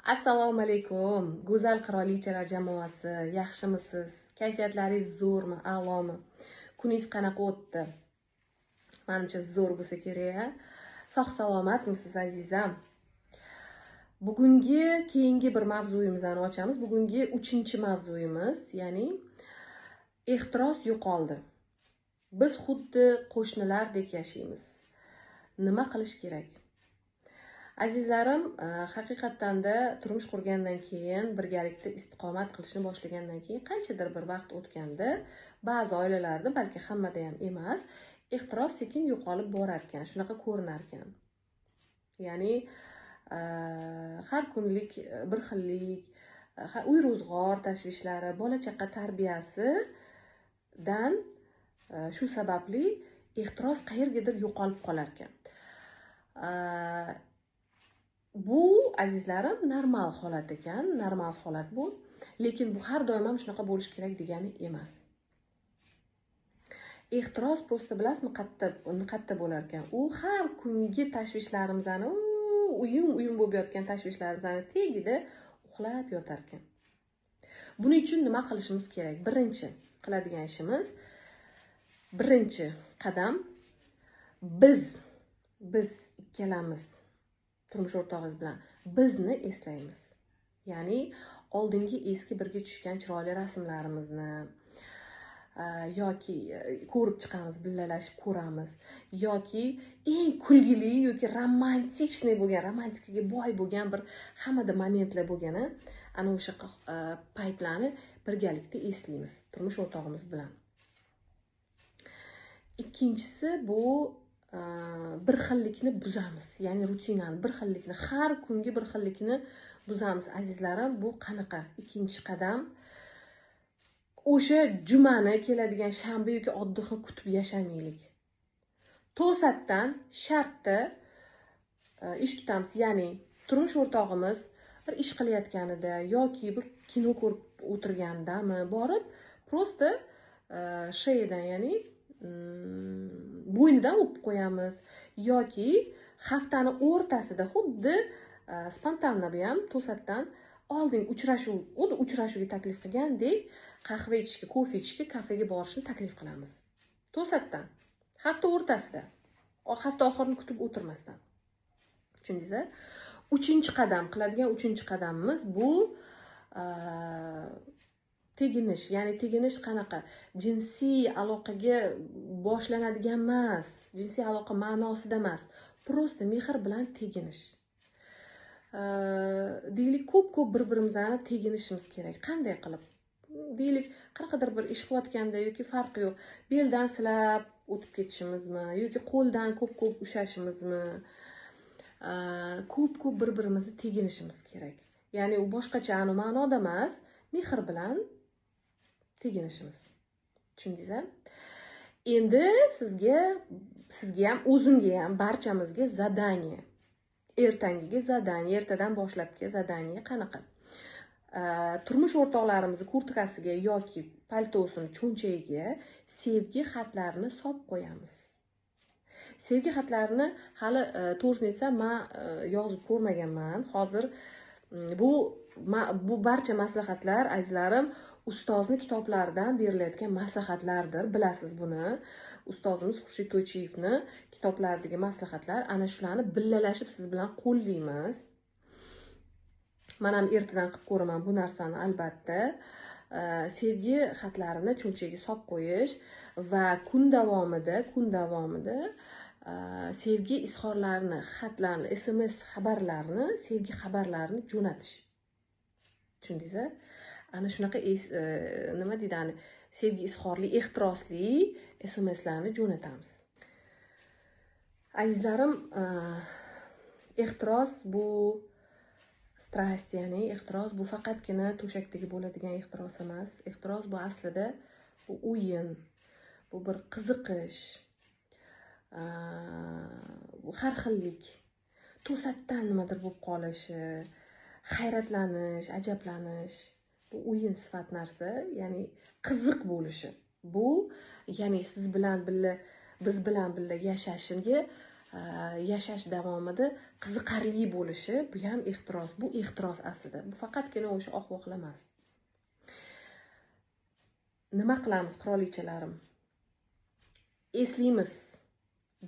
Assalomu alaykum, go'zal qirolichalar jamoasi. Yaxshimisiz? Kayfiyatlaringiz zo'rmi, a'lomi? Kuningiz qanaqa o'tdi? Menimcha zo'r bo'lsa kerak. Sog' salomatmisiz azizam? Bugungi keyingi bir mavzuyimizni ochamiz. Bugungi 3-mavzuyimiz, ya'ni ehtiros yo'qoldi. Biz xuddi qo'shnilardek yashaymiz. Nima qilish kerak? Azizlarim, haqiqatdan-da turmush qurgandan keyin, birgalikda istiqomat qilishni boshlagandan keyin qanchadir bir vaqt o'tganda, ba'zi oilalarda, balki hammada ham emas, ehtiros sekin yo'qolib borar ekan, shunaqa ko'rinar ekan. Ya'ni har kunlik bir xillik, uy ro'zg'or tashvishlari, bola chaqa tarbiyasidan shu sababli ehtiros qayergadir yo'qolib qolar ekan. Bu azizlarim normal holat ekan, normal holat bu. Lekin bu har doim ham shunaqa bo'lish kerak degani emas. Ehtiros prosta bilasizmi, qatta bo'lar ekan. U har kungi tashvishlarimizni, uyum bo'lib yotgan tashvishlarimizni tagida uxlab yotar ekan. Buning uchun nima qilishimiz kerak? Birinchi qiladigan ishimiz, birinchi qadam biz ikkalamiz turmush o'rtog'ingiz bilan bizni eslaymiz. Ya'ni oldingi eski birga tushgan chiroyli rasmlarimizni yoki ko'rib chiqamiz, billalashib ko'ramiz, yoki eng kulgili yoki romantikaga boy bo'lgan bir hammada momentlar bo'lgani, ana o'sha paytlarni birgalikda eslaymiz turmush o'rtog'imiz bilan. Ikkinchisi bu bir xillikni buzamiz, ya'ni rutinani, bir xillikni, har kungi bir xillikni buzamiz. Azizlarim, bu qanaqa? Ikkinchi qadam, o'sha jumani, keladigan shanba yoki oddixni kutib yashamaylik. To'satdan shartda ish tutamiz, ya'ni turmush o'rtog'imiz bir ish qilayotganida yoki bir kino ko'rib o'tirgandami borib, prosta sheyidan, ya'ni bo'ynidan o'pib qo'yamiz, yoki haftani o'rtasida xuddi spontanno bu ham to'satdan oldin uchrashuvga taklif qilgandek qahva ichishga, kofe ichishga, kafega borishni taklif qilamiz. To'satdan hafta o'rtasida, hafta oxirini kutib o'tirmasdan. Tushundingizmi? Qiladigan 3-qadamimiz bu teginish. Ya'ni teginish qanaqa? Jinsiy aloqaga boshlanadigan emas, jinsiy aloqa ma'nosida emas, prosta mehr bilan teginish. Deylik, ko'p bir-birimizni teginishimiz kerak. Qanday qilib? Deylik, qanaqadir bir ish qilayotganda yoki farqi yo'q, beldan silab o'tib ketishimizmi yoki qo'ldan ko'p ushashimizmi, ko'p bir-birimizni teginishimiz kerak. Ya'ni u boshqacha ma'noda emas, mehr bilan teginishimiz. Tushundingizmi? Endi sizga ham, o'zimga ham, barchamizga zadaniya. Ertangiga zadaniya, ertadan boshlabki zadaniya qanaqa? Turmush o'rtoqlarimizni kurtkasiga yoki paltosini cho'nchagiga sevgi xatlarini solib qo'yamiz. Sevgi xatlarini hali to'g'risini aytsam, men yozib ko'rmaganman. Hozir bu barcha maslahatlar, azizlarim, ustozni kitoblaridan berilayotgan maslahatlardir. Bilasiz buni. Ustozimiz Xurshid To'ychiyevni kitoblaridagi maslahatlar, ana shularni billalashib siz bilan qo'llaymiz. Men ham ertadan qilib ko'raman bu narsani, albatta. Sevgi xatlarini cho'nchagiga solib qo'yish va kun davomida sevgi izhorlarini, xatlarni, SMS xabarlarini, sevgi xabarlarini jo'natish. Tushundingizmi? Ana shunaqa nima deydi, sevgi izhorli, ehtirosli SMSlarni jo'natamiz. Azizlarim, ehtiros bu strast, ya'ni ehtiros bu faqatgina to'shakdagi bo'ladigan ehtiros emas. Ehtiros bu aslida bu o'yin, bu bir qiziqish, bu har xillik, to'satdan nimadir bo'lib qolishi, hayratlanish, ajablanish, bu o'yin sifat narsa, ya'ni qiziq bo'lishi. Bu, ya'ni biz bilan birga yashashiga yashash davomida qiziqarli bo'lishi, bu ham ehtiros. Bu ehtiros aslida. Bu faqatgina o'sha oq-voqla emas. Nima qilamiz, qirolichalarim? Eslaymiz.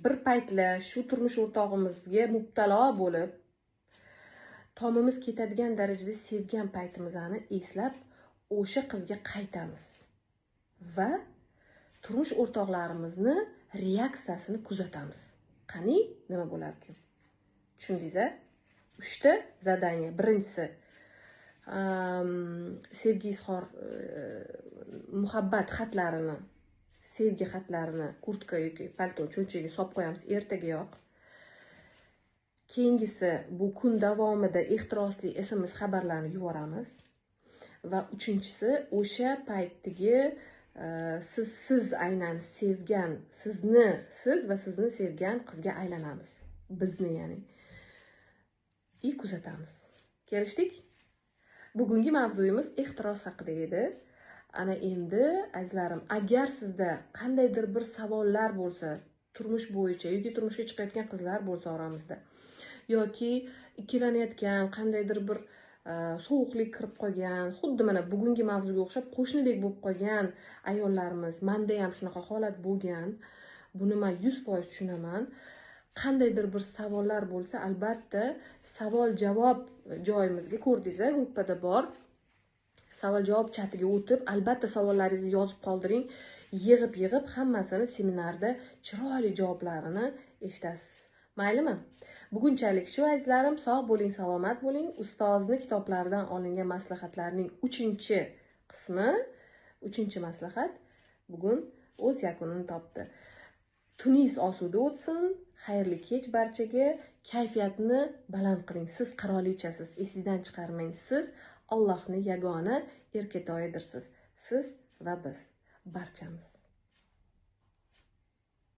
Bir paytlar shu turmush o'rtog'imizga mubtalo bo'lib, tomimiz ketadigan darajada sevgan paytimizni eslab, o'sha qizga qaytamiz. Va turmush o'rtoqlarimizni reaksiyasini kuzatamiz. Qani, nima bo'lar ekan? Tushundingiz-a? 3 ta zadaniya. Birinchisi, sevgi izhor, muhabbat xatlarini, sevgi xatlarini kurtka yoki palto cho'nchagiga solib qo'yamiz ertagayoq. Keyingisi, bu kun davomida ehtirosli SMS xabarlarni yuboramiz. Va uchinchisi, o'sha paytdagi siz aynan sevgan, siz va sizni sevgan qizga aylanamiz. Bizni, ya'ni. Kuzatamiz. Kelishdik? Bugungi mavzuyimiz ehtiros haqida edi. Ana endi, azizlarim, agar sizda qandaydir bir savollar bo'lsa, turmush bo'yicha yoki turmushga chiqayotgan qizlar bo'lsa oramizda, yoki ikkilanayotgan, qandaydir bir sovuqlik kirib qolgan, xuddi mana bugungi mavzuga o'xshab qo'shnidek bo'lib qolgan ayollarimiz, menda ham shunaqa holat bo'lgan. Buni men 100% tushunaman. Qandaydir bir savollar bo'lsa, albatta savol-javob joyimizga, ko'rdingiz-a, gruppada bor. Savol-javob chatiga o'tib, albatta savollaringizni yozib qoldiring. Yig'ib hammasini seminarda chiroyli javoblarini eshitasiz. Maylimi? Bugunchalik shu, azizlarim. Sog' bo'ling, salomat bo'ling. Ustozni kitoblaridan olingan maslahatlarning 3-qismi, 3-maslahat bugun o'z yakunini topdi. Tunis osuda o'tsin. Xayrli kech barchaga. Kayfiyatni baland qiling. Siz qirolichasiz. Esingizdan chiqarmang. Siz Allohning yagona erkatoyidirsiz. Siz va biz barchamiz.